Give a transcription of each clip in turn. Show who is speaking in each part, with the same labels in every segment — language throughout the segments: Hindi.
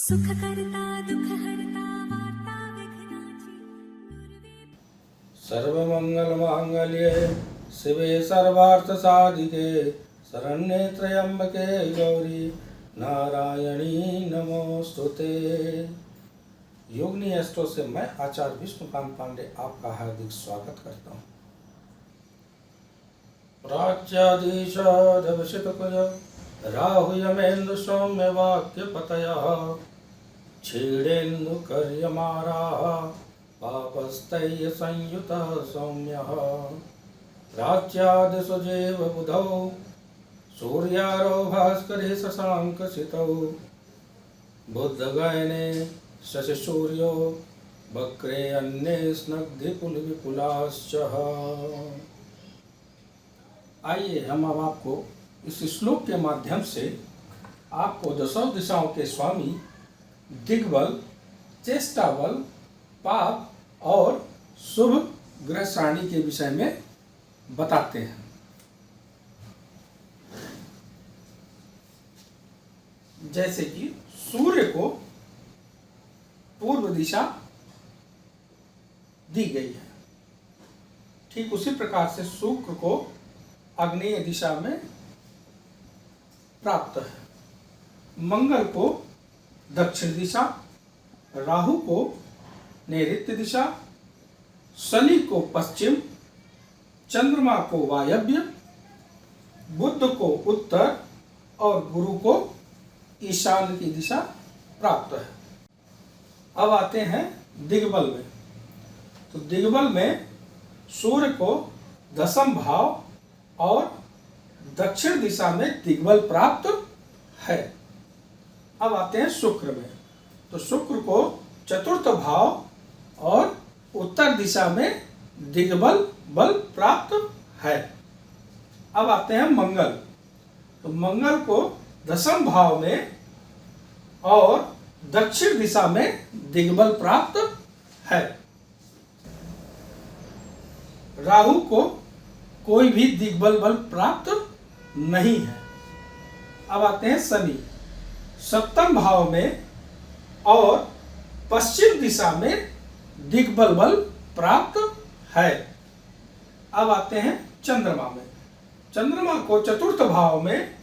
Speaker 1: सुख करता दुख हरता वार्ता विघ्नाची
Speaker 2: सर्वमंगल मांगल्ये शिवे सर्वार्थ साधिके शरण्ये त्र्यंबके गौरी नारायणी नमोस्तुते। योगिनी एस्ट्रो से मैं आचार्य विष्णुकांत पांडे आपका हार्दिक स्वागत करता हूँ। प्राच्याधीश धवशितकुज राहु यमेन्दु सौम्य वाक्य पतयः छीडेन्दु कर्यमाराः पापस्तैः संयुतः सौम्यः। प्राच्यादिशुजेव बुधौ सूर्यारो भास्करे शशाङ्कसितौ बुद्धगयने शशिसूर्यो वक्रे अन्ये स्नग्धिपुलविपुलाश्च। आइए हम अब आपको इस श्लोक के माध्यम से आपको दशों दिशाओं के स्वामी दिग्बल, चेष्टा बल, पाप और शुभ ग्रह सारणी के विषय में बताते हैं। जैसे कि सूर्य को पूर्व दिशा दी गई है, ठीक उसी प्रकार से शुक्र को आग्नेय दिशा में प्राप्त है, मंगल को दक्षिण दिशा, राहु को नैऋत्य दिशा, शनि को पश्चिम, चंद्रमा को वायव्य, बुध को उत्तर और गुरु को ईशान्य की दिशा प्राप्त है। अब आते हैं दिग्बल में। तो दिग्बल में सूर्य को दशम भाव और दक्षिण दिशा में दिग्बल प्राप्त है। अब आते हैं शुक्र में। तो शुक्र को चतुर्थ भाव और उत्तर दिशा में दिग्बल बल प्राप्त है। अब आते हैं मंगल। तो मंगल को दशम भाव में और दक्षिण दिशा में दिग्बल प्राप्त है। राहु को कोई भी दिग्बल बल प्राप्त नहीं है। अब आते हैं शनि, सप्तम भाव में और पश्चिम दिशा में दिग्बल बल प्राप्त है। अब आते हैं चंद्रमा में। चंद्रमा को चतुर्थ भाव में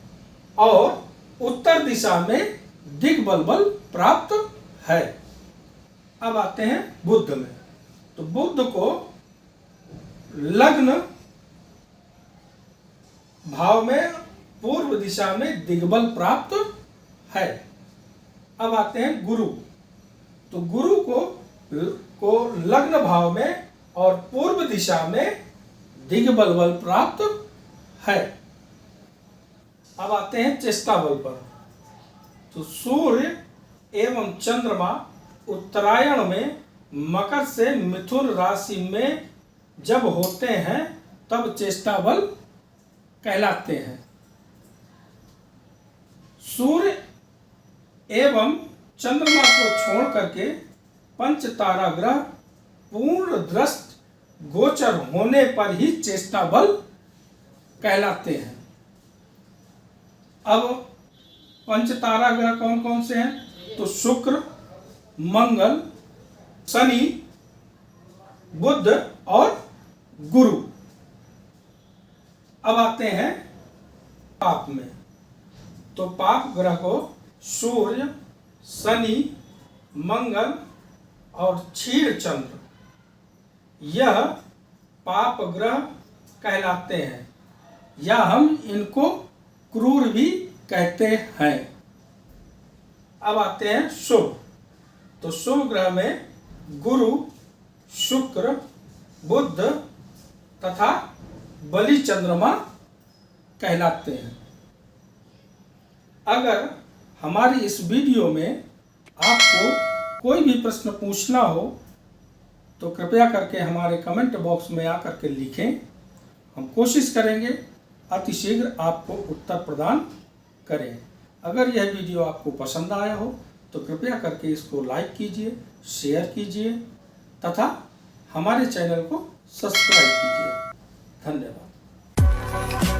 Speaker 2: और उत्तर दिशा में दिग्बल बल प्राप्त है। अब आते हैं बुध में। तो बुध को लग्न भाव में पूर्व दिशा में दिग्बल प्राप्त है। अब आते हैं गुरु। तो गुरु को लग्न भाव में और पूर्व दिशा में दिग्बल बल प्राप्त है। अब आते हैं चेष्टा बल पर। तो सूर्य एवं चंद्रमा उत्तरायण में मकर से मिथुन राशि में जब होते हैं तब चेष्टा बल कहलाते हैं। सूर्य एवं चंद्रमा को छोड़ करके पंच तारा ग्रह पूर्ण दृष्ट गोचर होने पर ही चेष्टा बल कहलाते हैं। अब पंच तारा ग्रह कौन कौन से हैं? तो शुक्र, मंगल, शनि, बुध और गुरु। अब आते हैं पाप में। तो पाप ग्रह को सूर्य, शनि, मंगल और क्षीर चंद्र, यह पाप ग्रह कहलाते हैं, या हम इनको क्रूर भी कहते हैं। अब आते हैं शुभ। तो शुभ ग्रह में गुरु, शुक्र, बुध तथा बलि चंद्रमा कहलाते हैं। अगर हमारी इस वीडियो में आपको कोई भी प्रश्न पूछना हो तो कृपया करके हमारे कमेंट बॉक्स में आकर के लिखें। हम कोशिश करेंगे अतिशीघ्र आपको उत्तर प्रदान करें। अगर यह वीडियो आपको पसंद आया हो तो कृपया करके इसको लाइक कीजिए, शेयर कीजिए तथा हमारे चैनल को सब्सक्राइब कीजिए। धन्यवाद।